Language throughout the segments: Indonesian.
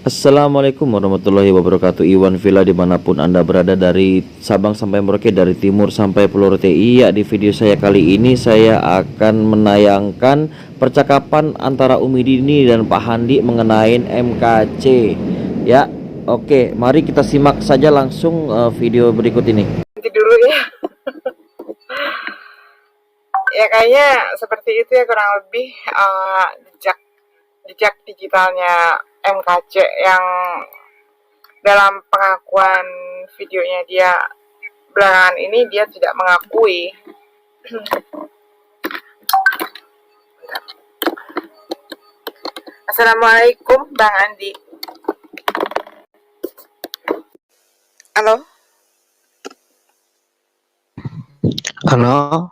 Assalamualaikum warahmatullahi wabarakatuh. Iwan Villa dimanapun anda berada, dari Sabang sampai Merauke, dari timur sampai Pulau Rote. Iya, di video saya kali ini saya akan menayangkan percakapan antara Umi Dini dan Pak Handi mengenai MKC. Ya, oke, mari kita simak saja langsung video berikut ini. Nanti dulu ya. Ya kayaknya seperti itu ya kurang lebih jejak digitalnya MKC yang dalam pengakuan videonya dia belakangan ini dia tidak mengakui. Assalamualaikum Bang Andi. Halo. Halo.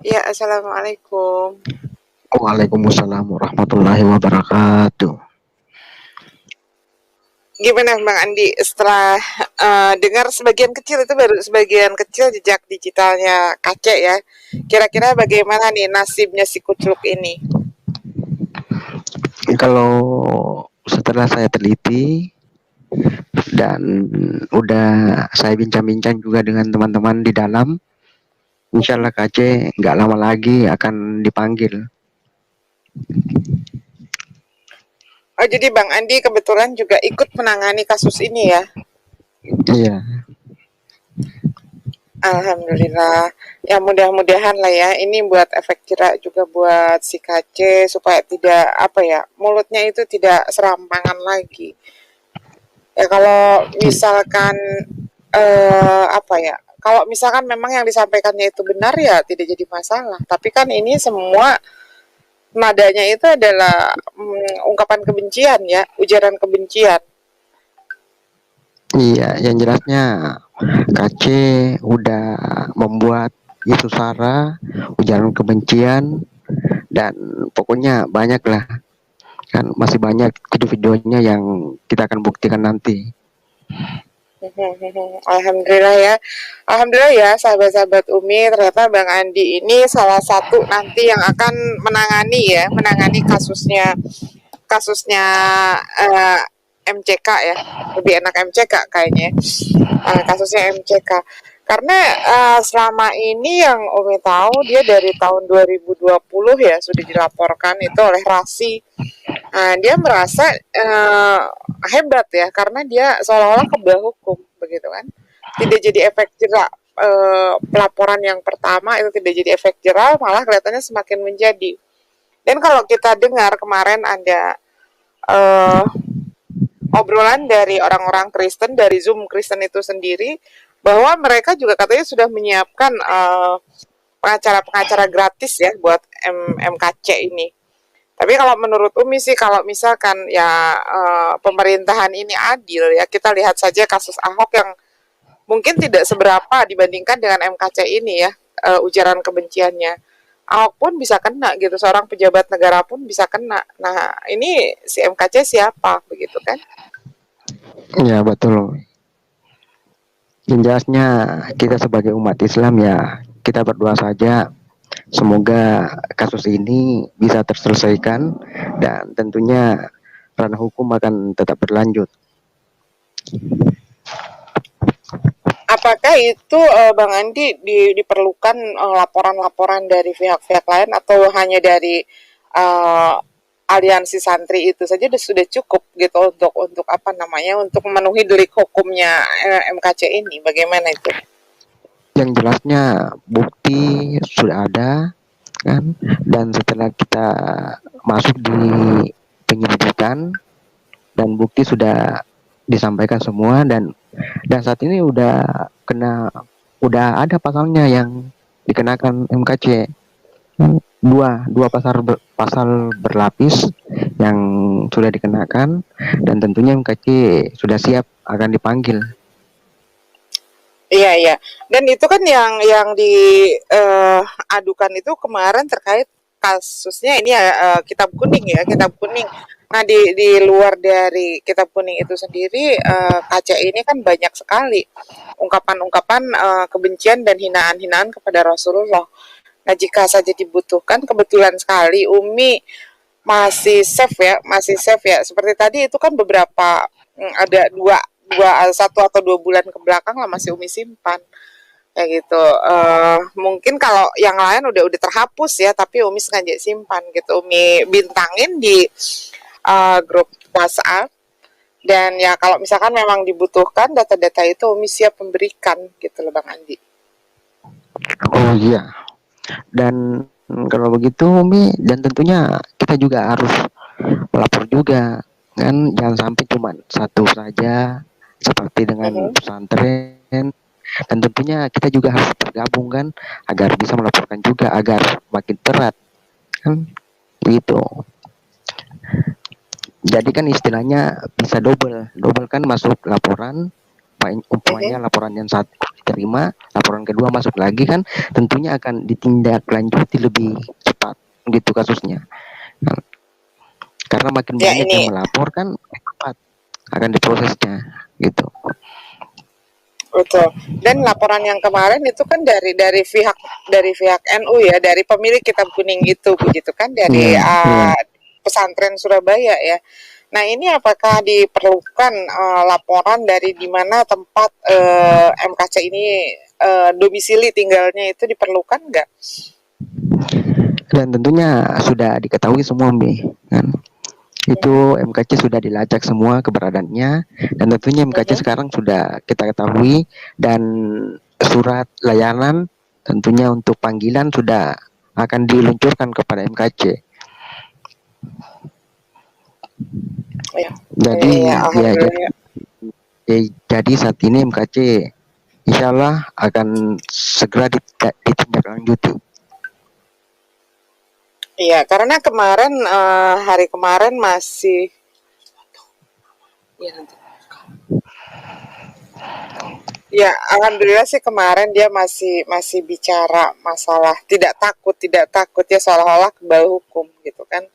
Ya, assalamualaikum. Waalaikumsalam warahmatullahi wabarakatuh. Gimana Bang Andi setelah dengar sebagian kecil, itu baru sebagian kecil jejak digitalnya KC ya. Kira-kira bagaimana nih nasibnya si kucluk ini? Kalau setelah saya teliti dan udah saya bincang-bincang juga dengan teman-teman di dalam, insya Allah KC nggak lama lagi akan dipanggil. Oh, jadi Bang Andi kebetulan juga ikut menangani kasus ini ya? Iya. Alhamdulillah. Ya mudah-mudahan lah ya, ini buat efek jerak juga buat si KC supaya tidak mulutnya itu tidak serampangan lagi. Ya kalau misalkan kalau misalkan memang yang disampaikannya itu benar ya tidak jadi masalah. Tapi kan ini semua nadanya itu adalah ungkapan kebencian ya, ujaran kebencian. Iya, yang jelasnya KC udah membuat isu sara, ujaran kebencian, dan pokoknya banyak lah. Kan masih banyak video-videonya yang kita akan buktikan nanti. Alhamdulillah ya. Alhamdulillah ya sahabat-sahabat Umi, ternyata Bang Andi ini salah satu nanti yang akan menangani kasusnya MCK ya. Lebih enak MCK kayaknya. Kasusnya MCK. Karena selama ini yang Umi tahu dia dari tahun 2020 ya sudah dilaporkan itu oleh Rasi. Dia merasa hebat ya karena dia seolah-olah kebal hukum begitu kan. Tidak jadi efek jerak. Pelaporan yang pertama itu tidak jadi efek jerak, malah kelihatannya semakin menjadi. Dan kalau kita dengar kemarin ada obrolan dari orang-orang Kristen, dari Zoom Kristen itu sendiri, bahwa mereka juga katanya sudah menyiapkan pengacara-pengacara gratis ya buat MKC ini. Tapi kalau menurut Umi sih, kalau misalkan ya pemerintahan ini adil ya, kita lihat saja kasus Ahok yang mungkin tidak seberapa dibandingkan dengan MKC ini ya, ujaran kebenciannya. Ahok pun bisa kena gitu, seorang pejabat negara pun bisa kena. Nah, ini si MKC siapa begitu kan? Ya betul. Yang jelasnya kita sebagai umat Islam ya kita berdoa saja semoga kasus ini bisa terselesaikan dan tentunya ranah hukum akan tetap berlanjut. Apakah itu Bang Andi diperlukan laporan-laporan dari pihak-pihak lain atau hanya dari aliansi santri itu saja sudah cukup gitu untuk untuk memenuhi delik hukumnya MKC ini? Bagaimana itu? Yang jelasnya bukti sudah ada kan, dan setelah kita masuk di penyelidikan dan bukti sudah disampaikan semua, dan saat ini udah ada pasalnya yang dikenakan MKC, dua pasal berlapis yang sudah dikenakan, dan tentunya MKC sudah siap akan dipanggil. Iya, iya. Dan itu kan yang diadukan itu kemarin terkait kasusnya ini ya, kitab kuning ya, kitab kuning. Nah, di luar dari kitab kuning itu sendiri, KC ini kan banyak sekali ungkapan-ungkapan kebencian dan hinaan-hinaan kepada Rasulullah. Nah, jika saja dibutuhkan, kebetulan sekali Umi masih safe ya, masih safe ya. Seperti tadi itu kan beberapa ada satu atau 2 bulan ke belakang lah masih Umi simpan kayak gitu. Mungkin kalau yang lain udah terhapus ya, tapi Umi sengaja simpan gitu. Umi bintangin di grup WhatsApp, dan ya kalau misalkan memang dibutuhkan data-data itu Umi siap memberikan gitu loh Bang Andi. Oh iya. Dan kalau begitu Umi, dan tentunya kita juga harus melapor juga kan, jangan sampai cuma satu saja seperti dengan pesantren, dan tentunya kita juga harus bergabung kan agar bisa melaporkan juga agar makin terat kan gitu. Jadi kan istilahnya bisa double kan, masuk laporan umpamanya laporan yang satu diterima, laporan kedua masuk lagi kan, tentunya akan ditindaklanjuti lebih cepat gitu kasusnya. Nah, karena makin Ya banyak ini yang melapor kan cepat akan diprosesnya gitu. betul. Dan laporan yang kemarin itu kan dari pihak NU ya, dari pemilik kitab kuning itu begitu kan, dari Iya. pesantren Surabaya ya. Nah, ini apakah diperlukan laporan dari di mana tempat MKC ini domisili tinggalnya itu diperlukan nggak? Dan tentunya sudah diketahui semua kan. Itu MKC sudah dilacak semua keberadaannya, dan tentunya MKC sekarang sudah kita ketahui, dan surat layanan tentunya untuk panggilan sudah akan diluncurkan kepada MKC. Ya. Jadi Alhamdulillah. jadi saat ini MKC insya Allah akan segera ditindaklanjuti. Iya, karena kemarin hari kemarin masih ya nanti. Ya, alhamdulillah sih kemarin dia masih bicara masalah tidak takut ya, seolah-olah kebal hukum gitu kan.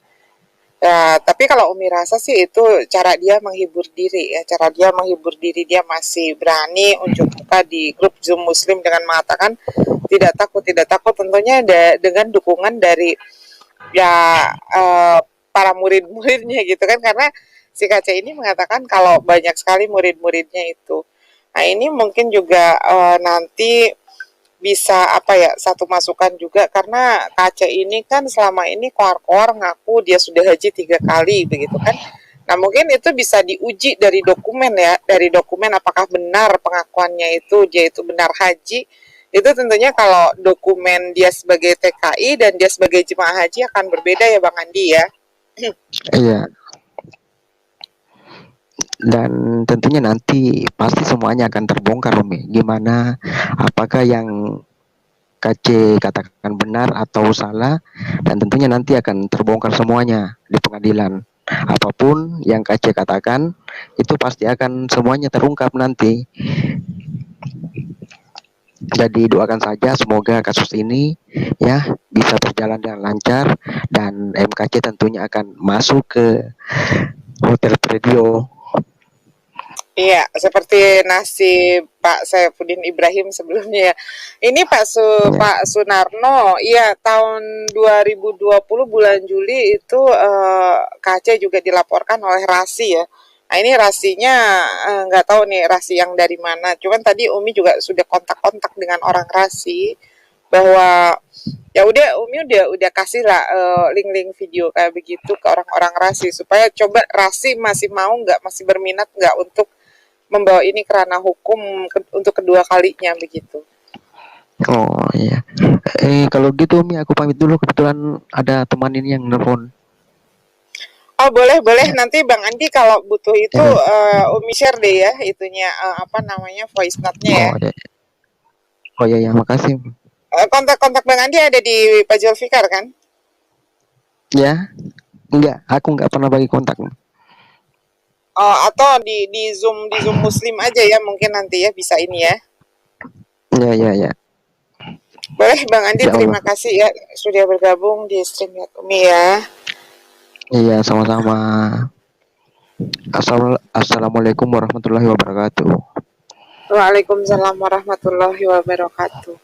Ya, tapi kalau Umi rasa sih itu cara dia menghibur diri ya, dia masih berani unjuk muka di grup Zoom Muslim dengan mengatakan tidak takut tentunya dengan dukungan dari ya para murid-muridnya gitu kan, karena si Kaca ini mengatakan kalau banyak sekali murid-muridnya itu. Nah, ini mungkin juga nanti bisa satu masukan juga, karena Kaca ini kan selama ini koar-koar ngaku dia sudah haji 3 kali begitu kan. Nah, mungkin itu bisa diuji dari dokumen ya, dari dokumen apakah benar pengakuannya itu dia itu benar haji. Itu tentunya kalau dokumen dia sebagai TKI dan dia sebagai jemaah haji akan berbeda ya Bang Andi ya. Iya. Dan tentunya nanti pasti semuanya akan terbongkar Umi. Gimana, apakah yang KC katakan benar atau salah, dan tentunya nanti akan terbongkar semuanya di pengadilan. Apapun yang KC katakan itu pasti akan semuanya terungkap nanti. Jadi doakan saja semoga kasus ini ya bisa berjalan dengan lancar, dan MKC tentunya akan masuk ke Hotel Predio. Iya, seperti nasib Pak Saifuddin Ibrahim sebelumnya ya. Ini Pak Sunarno, iya tahun 2020 bulan Juli itu KC juga dilaporkan oleh Rasi ya. Nah, ini rasinya nggak tahu nih rasi yang dari mana. Cuman tadi Umi juga sudah kontak-kontak dengan orang rasi bahwa ya Umi udah kasih lah link-link video kayak begitu ke orang-orang rasi supaya coba rasi masih mau nggak, masih berminat nggak untuk membawa ini ke ranah hukum untuk kedua kalinya begitu. Oh iya. Kalau gitu Umi aku pamit dulu, kebetulan ada teman ini yang nelfon. Oh boleh nanti Bang Andi kalau butuh itu Umi share deh ya itunya voice note-nya ya. Oh iya makasih. Kontak Bang Andi ada di Pak Zulfikar kan? Ya, enggak, aku enggak pernah bagi kontak. Oh, atau di Zoom Muslim aja ya mungkin nanti ya bisa ini ya. Ya. Boleh Bang Andi, terima kasih ya sudah bergabung di stream ya Umi ya. Iya, sama-sama. Assalamualaikum warahmatullahi wabarakatuh. Waalaikumsalam warahmatullahi wabarakatuh.